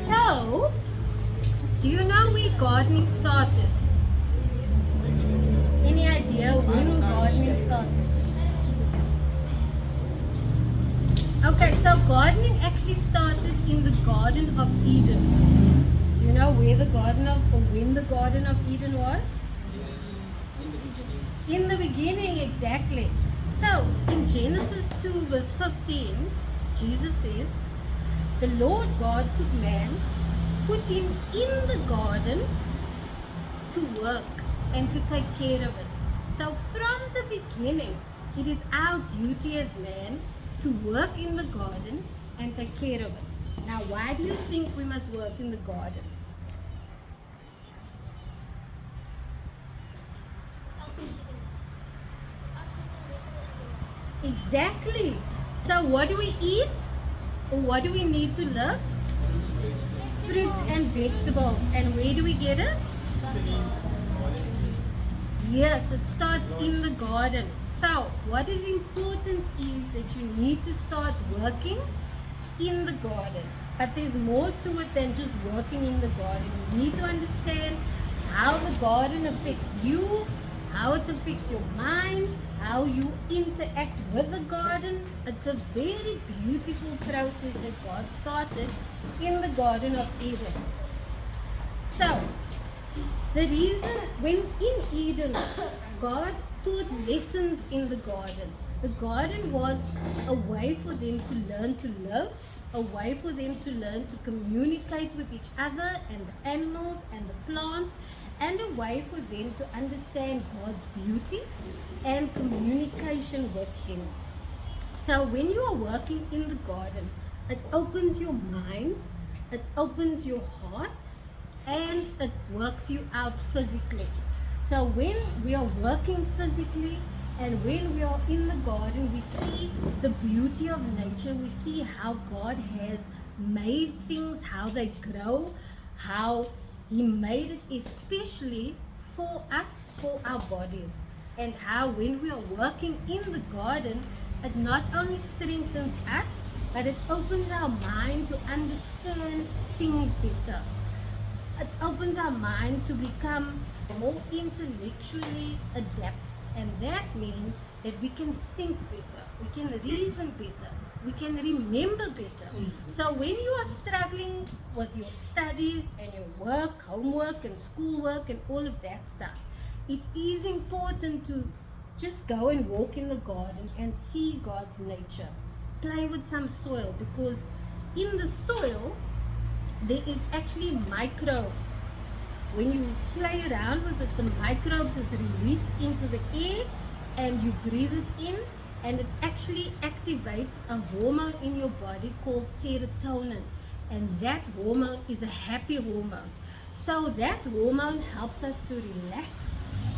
So, do you know where gardening started? Any idea when gardening started? Okay, so gardening actually started in the Garden of Eden. Do you know where the Garden of, or when the Garden of Eden was? In the beginning, exactly. So, in Genesis 2 verse 15, Jesus says, the Lord God took man, put him in the garden to work and to take care of it. So from the beginning, it is our duty as man to work in the garden and take care of it. Now, why do you think we must work in the garden? Exactly. So what do we eat? Or what do we need to live? Fruits and vegetables. And where do we get it? Yes, it starts in the garden. So what is important is that you need to start working in the garden. But there's more to it than just working in the garden. You need to understand how the garden affects you, how it affects your mind, how you interact with the garden. It's a very beautiful process that God started in the Garden of Eden. So, the reason, when in Eden, God taught lessons in the garden. The garden was a way for them to learn to live, a way for them to learn to communicate with each other and the animals and the plants, and a way for them to understand God's beauty and communication with Him. So when you are working in the garden, it opens your mind, it opens your heart, and it works you out physically. So when we are working physically and when we are in the garden, we see the beauty of nature. We see how God has made things, how they grow, how He made it especially for us, for our bodies. And how when we are working in the garden, it not only strengthens us, but it opens our mind to understand things better. It opens our mind to become more intellectually adept, and that means that we can think better, we can reason better, we can remember better. So when you are struggling with your studies and your work, homework and schoolwork and all of that stuff, it is important to just go and walk in the garden and see God's nature. Play with some soil, because in the soil there is actually microbes. When you play around with it, the microbes is released into the air and you breathe it in, and it actually activates a hormone in your body called serotonin, and that hormone is a happy hormone. So that hormone helps us to relax,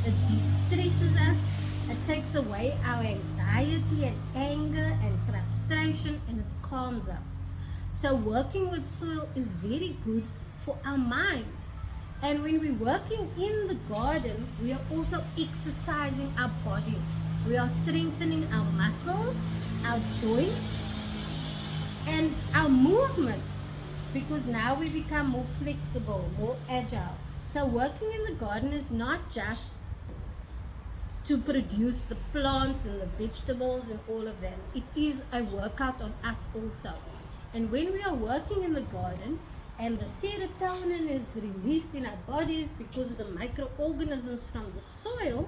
it de-stresses us, it takes away our anxiety and anger and frustration, and it calms us. So working with soil is very good for our minds. And when we're working in the garden, we are also exercising our bodies. We are strengthening our muscles, our joints, and our movement, because now we become more flexible, more agile. So working in the garden is not just to produce the plants and the vegetables and all of that. It is a workout on us also. And when we are working in the garden and the serotonin is released in our bodies because of the microorganisms from the soil,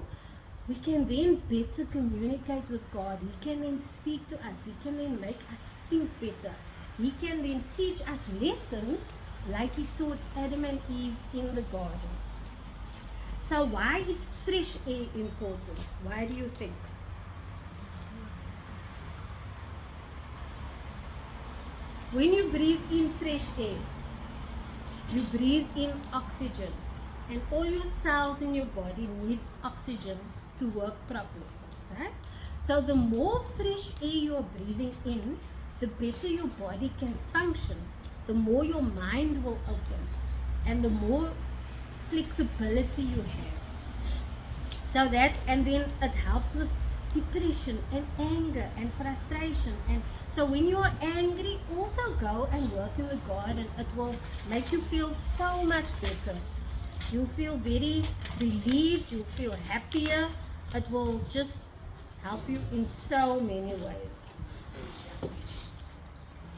we can then better communicate with God. He can then speak to us. He can then make us think better. He can then teach us lessons like He taught Adam and Eve in the garden. So why is fresh air important? Why do you think? When you breathe in fresh air, you breathe in oxygen, and all your cells in your body needs oxygen to work properly, right? So the more fresh air you are breathing in, the better your body can function, the more your mind will open, and the more flexibility you have. So that, and then it helps with depression and anger and frustration. And so when you are angry, also go and work in the garden. It will make you feel so much better. You feel very relieved, you feel happier. It will just help you in so many ways.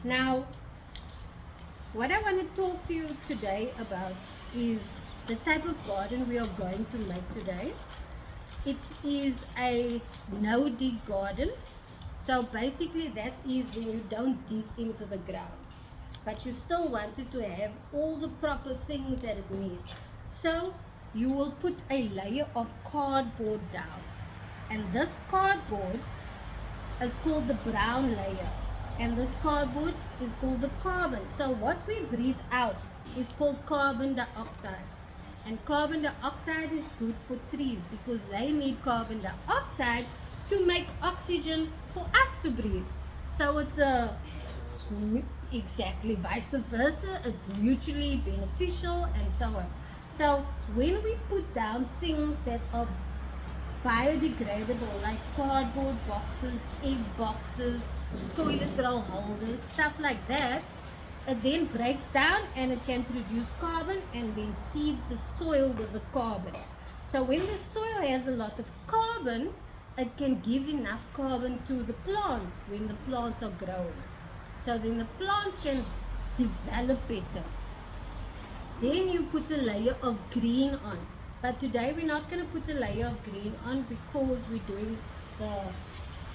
Now, what I want to talk to you today about is the type of garden we are going to make today. It is a no-dig garden. So basically that is when you don't dig into the ground, but you still wanted to have all the proper things that it needs. So you will put a layer of cardboard down, and this cardboard is called the brown layer, and this cardboard is called the carbon. So what we breathe out is called carbon dioxide, and carbon dioxide is good for trees because they need carbon dioxide to make oxygen for us to breathe. So it's exactly vice versa, it's mutually beneficial and so on. So when we put down things that are biodegradable, like cardboard boxes, egg boxes, toilet roll holders, stuff like that, it then breaks down and it can produce carbon and then feed the soil with the carbon. So when the soil has a lot of carbon, it can give enough carbon to the plants when the plants are growing. So then the plants can develop better. Then you put a layer of green on. But today we're not going to put a layer of green on because we're doing the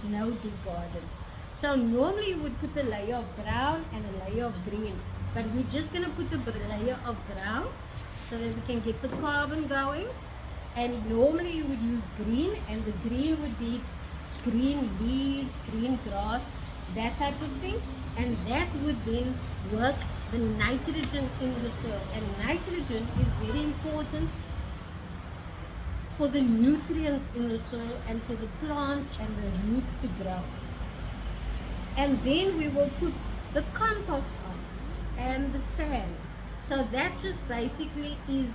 no-dig garden. So normally you would put a layer of brown and a layer of green. But we're just going to put a layer of brown so that we can get the carbon going. And normally you would use green, and the green would be green leaves, green grass, that type of thing. And that would then work the nitrogen in the soil. And nitrogen is very important for the nutrients in the soil and for the plants and the roots to grow. And then we will put the compost on and the sand. So that just basically is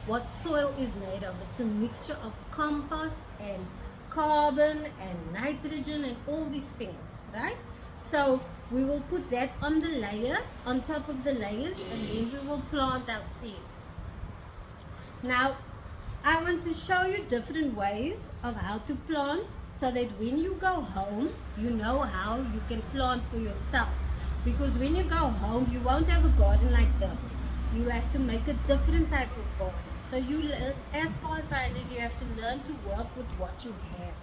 what soil is made of. It's a mixture of compost and carbon and nitrogen and all these things, right? So we will put that on the layer, on top of the layers, and then we will plant our seeds. Now, I want to show you different ways of how to plant so that when you go home, you know how you can plant for yourself. Because when you go home, you won't have a garden like this. You have to make a different type of garden. So you, as pathfinders, you have to learn to work with what you have.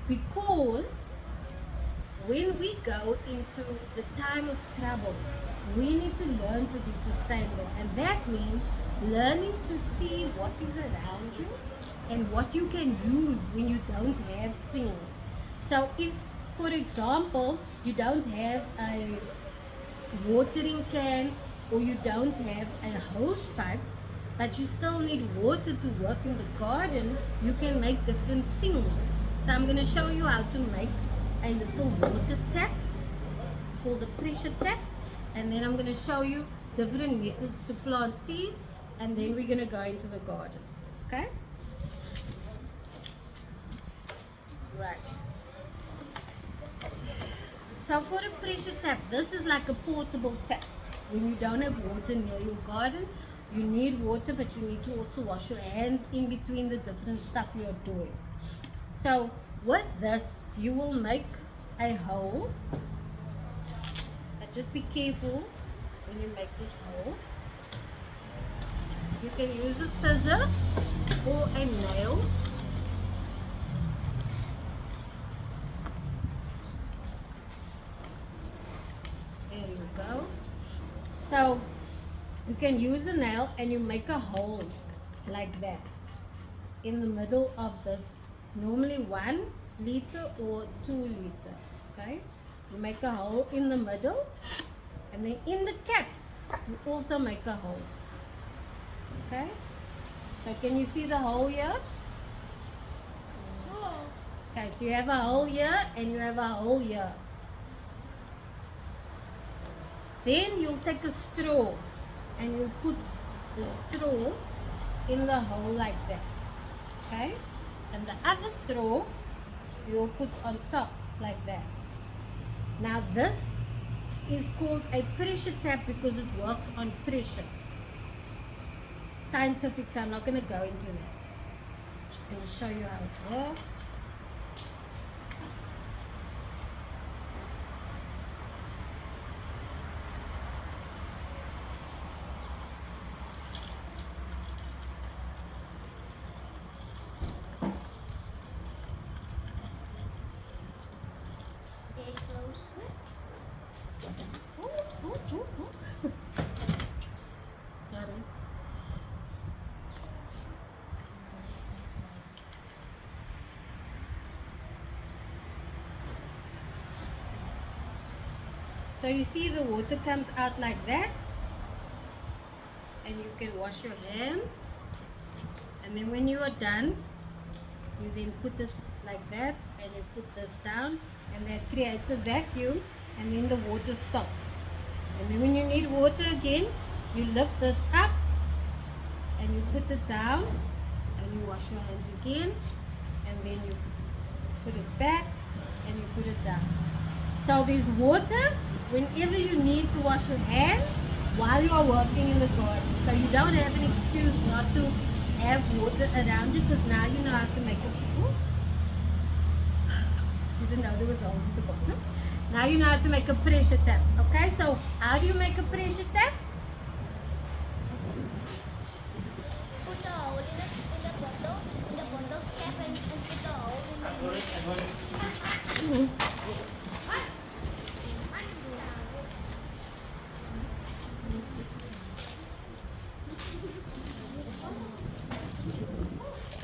Because when we go into the time of trouble, we need to learn to be sustainable. And that means learning to see what is around you and what you can use when you don't have things. So if, for example, you don't have a watering can or you don't have a hose pipe, but you still need water to work in the garden, you can make different things. So I'm going to show you how to make a little water tap. It's called a pressure tap. And then I'm going to show you different methods to plant seeds, and then we're going to go into the garden. Okay? Right. So for a pressure tap, this is like a portable tap. When you don't have water near your garden, you need water, but you need to also wash your hands in between the different stuff you're doing. So with this, you will make a hole. But just be careful when you make this hole. You can use a scissor or a nail. There you go. So you can use a nail and you make a hole like that in the middle of this, normally 1 liter or 2 liter. Okay, you make a hole in the middle, and then in the cap you also make a hole. Okay, so can you see the hole here? Okay, so you have a hole here and you have a hole here. Then you'll take a straw and you'll put the straw in the hole like that. Okay, and the other straw you'll put on top like that. Now this is called a pressure tap because it works on pressure. Scientific, so I'm not going to go into that. I'm just going to show you how it works. Sorry. So you see the water comes out like that, and you can wash your hands, and then when you are done you then put it like that and you put this down, and that creates a vacuum, and then the water stops. And then when you need water again, you lift this up and you put it down and you wash your hands again, and then you put it back and you put it down. So there's water whenever you need to wash your hands while you are working in the garden. So you don't have an excuse not to have water around you, because now you know how to make a... Didn't know there was holes at the bottom. Now you know how to make a pressure tap. Okay, so how do you make a pressure tap? Put the hole in the bottle's cap and put the hole in the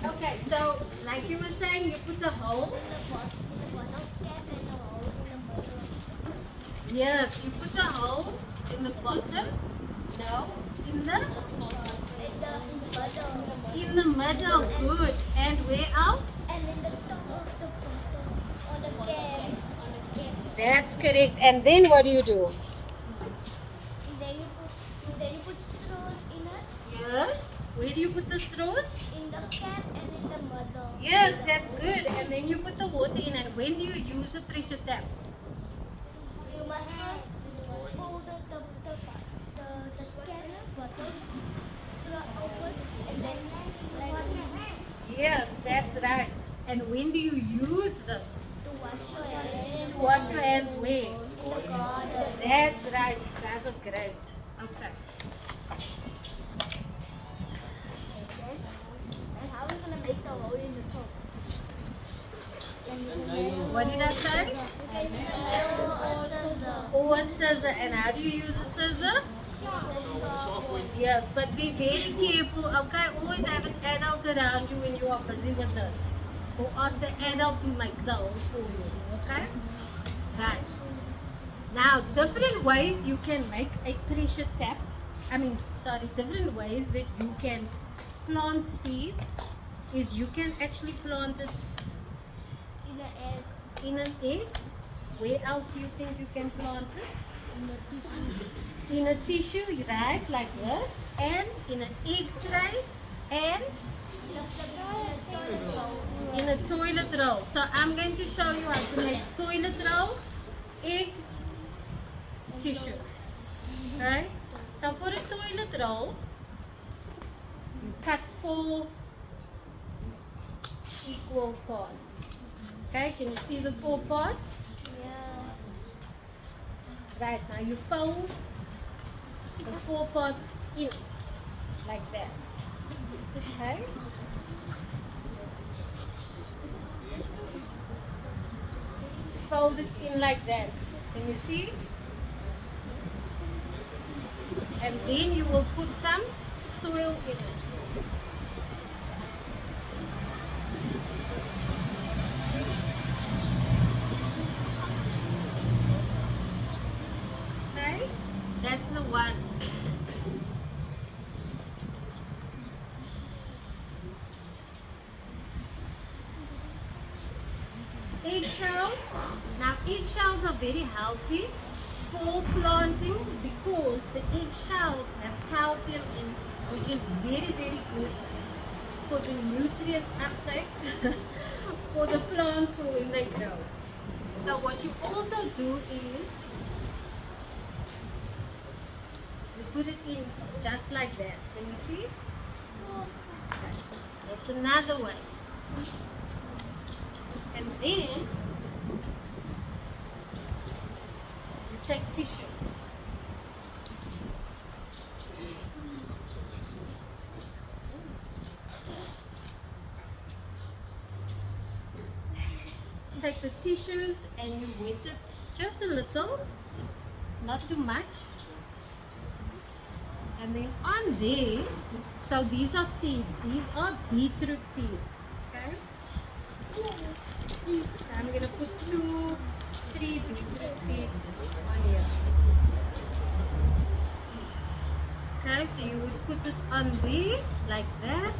Okay, so like you were saying, you put the hole. bottle's cap and the hole in the bottle. Yes, you put the hole in the bottom. No, in the Bottle. in the middle. Good. And where else? And in the top of the bottle. On the cap. That's correct. And then what do you do? And then you put straws in it. Yes. Where do you put the straws? In the cap and in the bottle. Yes, that's good. And then you put the water in. And when do you use a pressure tap? You must first pull the cap's bottle straw open and then Yes, that's right. And when do you use this? to wash your hands. To wash your hands where? In the garden. That's right. You guys are great. Okay. And how are we gonna make the hole in the top? What did I say? Or a scissor. And how do you use a scissor? Yes, but be very careful, okay? Always have an adult around you when you are busy with this. Or ask the adult to make the hole for you, okay? Right. Now, different ways you can make a pressure tap. Different ways that you can plant seeds is you can actually plant it In an egg. in an egg. Where else do you think you can plant it? In the tissue. In a tissue, right, like this, and in an egg tray, and in a toilet roll. So I'm going to show you how to make toilet roll, egg, tissue. Right? So for a toilet roll, you cut 4 equal parts. Okay, can you see the 4 parts? Right, now you fold the 4 parts in like that. Okay? Fold it in like that. Can you see? And then you will put some soil in it. Okay? That's the one. Eggshells. Now eggshells are very healthy for planting because the eggshells have calcium in, which is very, very good for the nutrient uptake for the plants for when they grow. So what you also do is you put it in just like that. Can you see? Okay. That's another way. And then you take tissues. Take the tissues and you wet it just a little, not too much. And then on there, so these are seeds, these are beetroot seeds, okay? So I'm going to put 2, 3 beetroot seeds on here. Okay, so you would put it on there like that.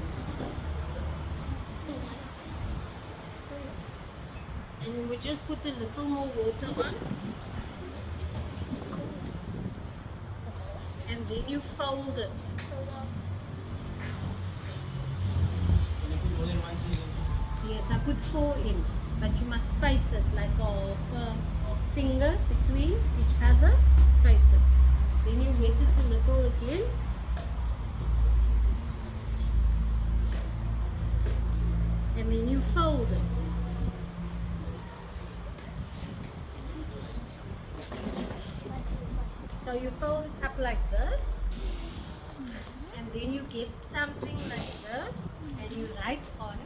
And you would just put a little more water on. And then you fold it. Yes, I put 4 in, but you must space it like a finger between each other, space it. Then you wet it a little again. And then you fold it. So you fold it up like this, and then you get something like this, and you write on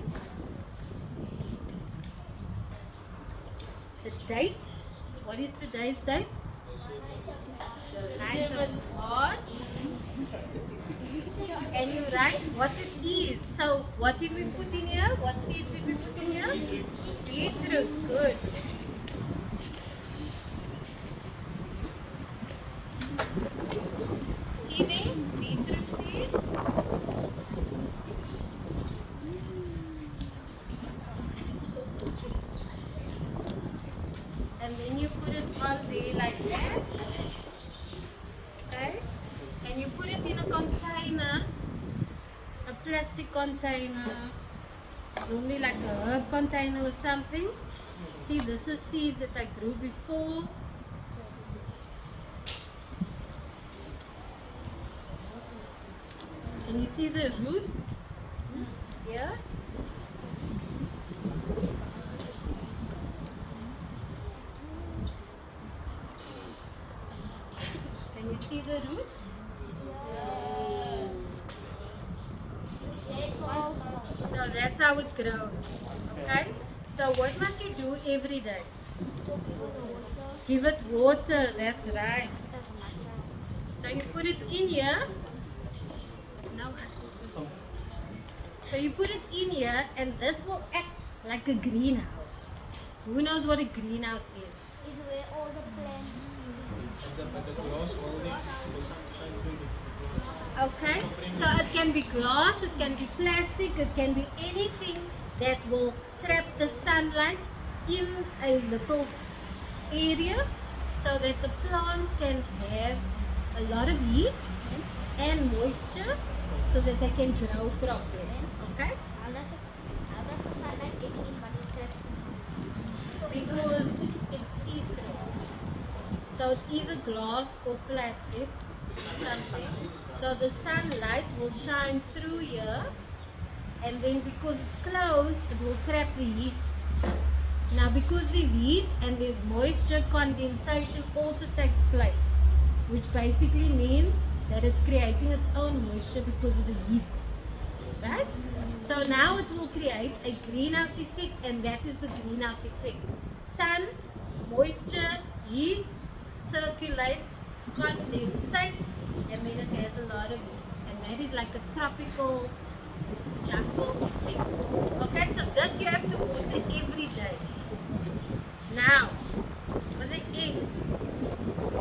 the date. What is today's date? 9th of March. And you write what it is. So what did we put in here? What seeds did we put in here? Beetroot. Good. See there? Beetroot seeds. And then you put it on there like that. Okay? And you put it in a container, a plastic container, normally like a herb container or something. See, this is seeds that I grew before. And you see the roots here? Can you see the roots? So that's how it grows. Okay? So what must you do every day? Give it water, that's right. So you put it in here. No. So you put it in here and this will act like a greenhouse. Who knows what a greenhouse is? Is where all the plants. Okay, so it can be glass, it can be plastic, it can be anything that will trap the sunlight in a little area so that the plants can have a lot of heat and moisture so that they can grow properly. Okay? How does the sunlight get in but it traps the sunlight? Because it's see-through. So it's either glass or plastic or something. So the sunlight will shine through here, and then because it's closed, it will trap the heat. Now because there's heat and there's moisture, condensation also takes place, which basically means that it's creating its own moisture because of the heat. Right? So now it will create a greenhouse effect, and that is the greenhouse effect. Sun, moisture, heat, circulates, condensates, and then it has a lot of heat. And that is like a tropical jungle effect. Okay, so this you have to water every day. Now, with the egg,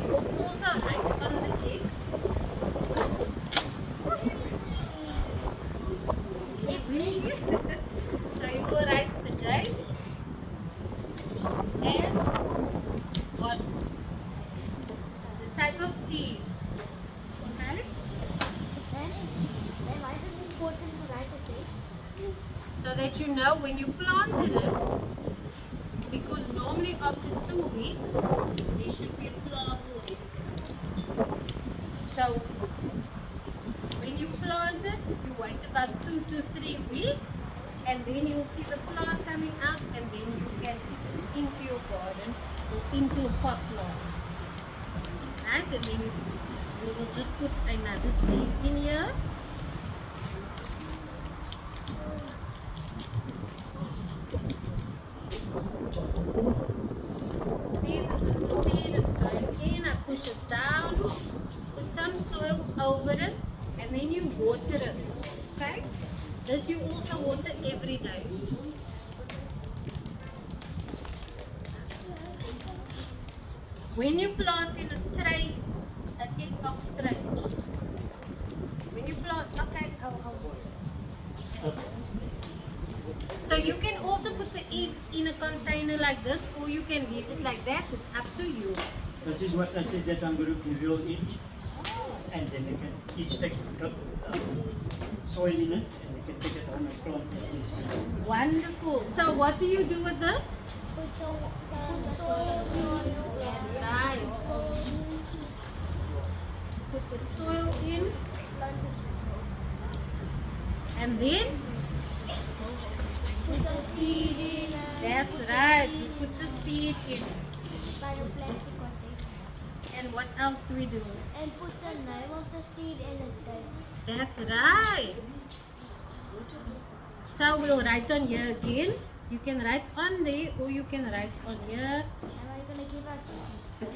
you will also write on the egg. So you will write the date and what the type of seed. Okay? Then why is it important to write a date? So that you know when you planted it, because normally after 2 weeks, there should be a plant already growing. So when you plant it, you wait about 2 to 3 weeks, and then you will see the plant coming out, and then you can put it into your garden or into a pot plant. Right? And then you will just put another seed in here. See, this is the seed, it's going in. I push it down, put some soil over it, and then you water it. Okay? This you also water every day. When you plant in a tray, an egg box tray, when you plant, okay, so you can also put the eggs in a container like this, or you can leave it like that. It's up to you. This is what I said that I'm going to give you each, and then you can each take the soil in it, and you can take it home and plant it. Wonderful. So what do you do with this? Put soil That's right. Put the soil in, and then Put the seed in. that's right. You put the seed in. By the plastic container. And what else do we do? And put the name of the seed in it. That's right. So we'll write on here again. You can write on there, or you can write on here. Am I gonna give us the seed?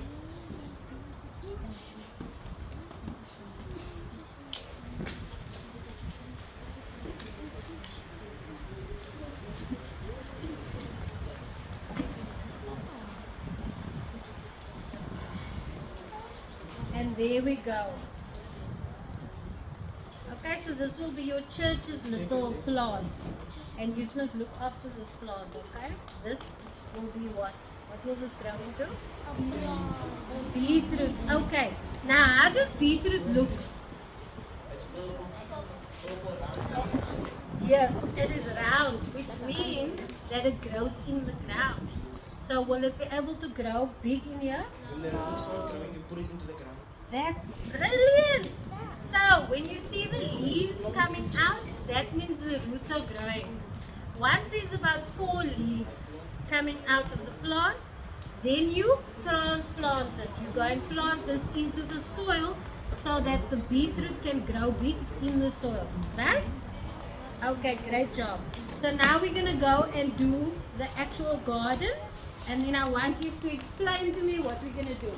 And there we go. Okay, so this will be your church's little plant. And you must look after this plant, okay? This will be what? What will this grow into? Beetroot. Okay. Now, how does beetroot look? Yes, it is round, which means that it grows in the ground. So will it be able to grow big in here? When the roots start growing, you put it into the ground. That's brilliant! So, when you see the leaves coming out, that means the roots are growing. Once there's about 4 leaves coming out of the plant, then you transplant it. You go and plant this into the soil so that the beetroot can grow big in the soil, right? Okay, great job. So now we're going to go and do the actual garden, and then I want you to explain to me what we're going to do.